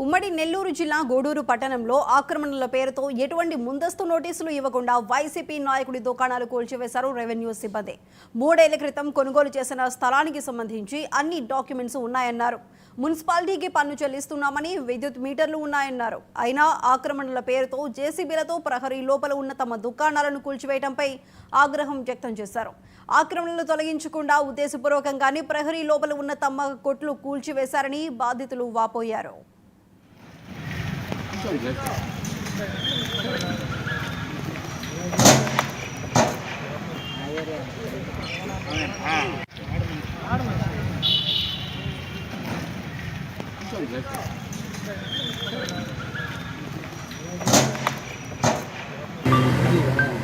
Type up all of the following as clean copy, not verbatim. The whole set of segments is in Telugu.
ఉమ్మడి నెల్లూరు జిల్లా గూడూరు పట్టణంలో ఆక్రమణల పేరుతో ఎటువంటి ముందస్తు నోటీసులు ఇవ్వకుండా వైసీపీ నాయకుడి దుకాణాలు కూల్చివేశారు రెవెన్యూ సిబ్బంది. 3 ఏళ్ల క్రితం కొనుగోలు చేసిన స్థలానికి సంబంధించి అన్ని డాక్యుమెంట్స్ ఉన్నాయన్నారు. మున్సిపాలిటీకి పన్ను చెల్లిస్తున్నామని, విద్యుత్ మీటర్లు ఉన్నాయన్నారు. అయినా ఆక్రమణల పేరుతో జేసీబీలతో ప్రహరీ లోపల ఉన్న తమ దుకాణాలను కూల్చివేయడంపై ఆగ్రహం వ్యక్తం చేశారు. ఆక్రమణలు తొలగించకుండా ఉద్దేశపూర్వకంగానే ప్రహరీ లోపల ఉన్న తమ కొట్లు కూల్చివేశారని బాధితులు వాపోయారు.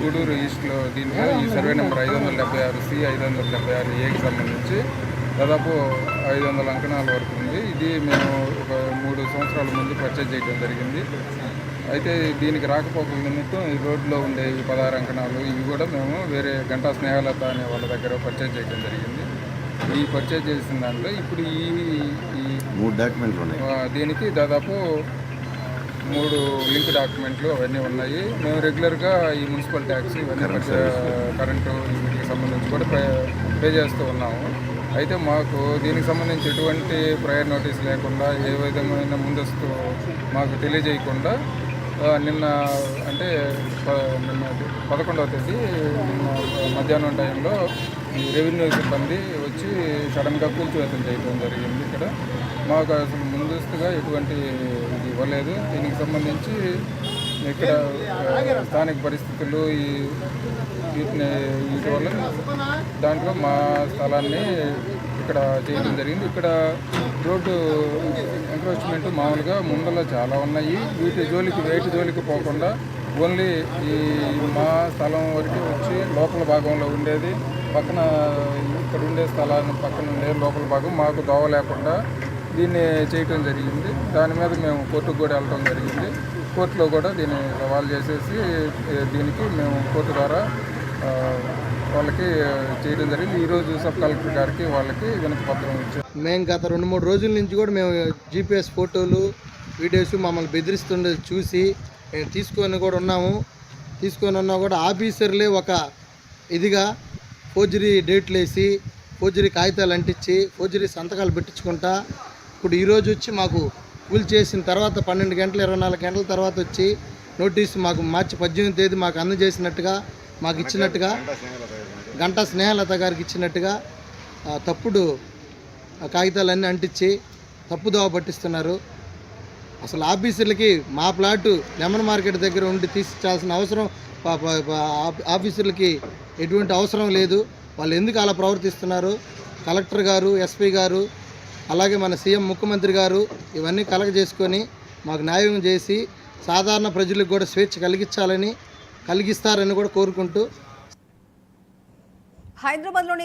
గూడూరు ఈస్ట్లో దీంట్లో ఈ సర్వే నెంబర్ 576C 576Aకి సంబంధించి దాదాపు 500 అంకణాల వరకు ఉంది. ఇది మేము ఒక 3 సంవత్సరాల ముందు పర్చేజ్ చేయడం జరిగింది. అయితే దీనికి రాకపోకల నిమిత్తం ఈ రోడ్లో ఉండే ఈ 16 అంకణాలు ఇవి కూడా మేము వేరే గంటా స్నేహలత అనే వాళ్ళ దగ్గర పర్చేజ్ చేయడం జరిగింది. ఈ పర్చేజ్ చేసిన దాంట్లో ఇప్పుడు ఈ 3 డాక్యుమెంట్లు ఉన్నాయి. దీనికి దాదాపు 3 లింక్ డాక్యుమెంట్లు అవన్నీ ఉన్నాయి. మేము రెగ్యులర్గా ఈ మున్సిపల్ ట్యాక్స్ ఇవన్నీ కరెంటు వీటికి సంబంధించి కూడా పే చేస్తూ ఉన్నాము. అయితే మాకు దీనికి సంబంధించి ఎటువంటి ప్రయర్ నోటీస్ లేకుండా, ఏ విధమైన ముందస్తు మాకు తెలియజేయకుండా నిన్న 11వ తేదీ మధ్యాహ్నం టైంలో ఈ రెవెన్యూ సిబ్బంది వచ్చి సడన్గా కూల్చివేతం చేయడం జరిగింది. ఇక్కడ మాకు అసలు ముందస్తుగా ఎటువంటి ఇది ఇవ్వలేదు. దీనికి సంబంధించి ఇక్కడ స్థానిక పరిస్థితులు వీటి వల్ల దాంట్లో మా స్థలాన్ని ఇక్కడ చేయడం జరిగింది. ఇక్కడ రోడ్డు ఎంక్రోచ్మెంట్ మామూలుగా ముందర చాలా ఉన్నాయి. వేటి జోలికి పోకుండా ఓన్లీ ఈ మా స్థలం వరకు వచ్చి లోపల భాగంలో ఉండేది, పక్కన ఇక్కడ ఉండే స్థలాన్ని పక్కన ఉండే లోపల భాగం మాకు దోవ లేకుండా దీన్ని చేయటం జరిగింది. దాని మీద మేము కోర్టుకు కూడా వెళ్ళటం జరిగింది. కోర్టులో కూడా దీన్ని సవాల్ చేసేసి దీనికి మేము కోర్టు ద్వారా వాళ్ళకి చేయడం జరిగింది. ఈరోజు సబ్ కలెక్టర్ గారికి వాళ్ళకి వినతి పత్రం ఇచ్చారు. మేము గత 2-3 రోజుల నుంచి కూడా మేము జీపీఎస్ ఫోటోలు, వీడియోస్ మమ్మల్ని బెదిరిస్తుండేది చూసి మేము తీసుకొని ఉన్నా కూడా ఆఫీసర్లే ఒక ఇదిగా ఫోర్జరీ డేట్లు వేసి, ఫోర్జరీ కాగితాలు అంటించి, ఫోర్జరీ సంతకాలు పెట్టించుకుంటా ఇప్పుడు ఈరోజు వచ్చి మాకు కూల్ చేసిన తర్వాత 12 గంటలు 24 గంటల తర్వాత వచ్చి నోటీసు మాకు మార్చి 18వ తేదీ మాకు అందజేసినట్టుగా, మాకు ఇచ్చినట్టుగా, గంటా స్నేహలత గారికి ఇచ్చినట్టుగా తప్పుడు కాగితాలన్నీ అంటించి తప్పుదోవ పట్టిస్తున్నారు. అసలు ఆఫీసర్లకి మా ప్లాటు లెమన్ మార్కెట్ దగ్గర ఉండి తీసుకోవాల్సిన అవసరం ఆఫీసర్లకి ఎటువంటి అవసరం లేదు. వాళ్ళు ఎందుకు అలా ప్రవర్తిస్తున్నారు? కలెక్టర్ గారు, ఎస్పీ గారు, అలాగే మన సీఎం ముఖ్యమంత్రి గారు ఇవన్నీ కలగజేసుకొని మాకు న్యాయం చేసి సాధారణ ప్రజలకు కూడా స్వేచ్ఛ కలిగిస్తారని కూడా కోరుకుంటూ హైదరాబాద్లోని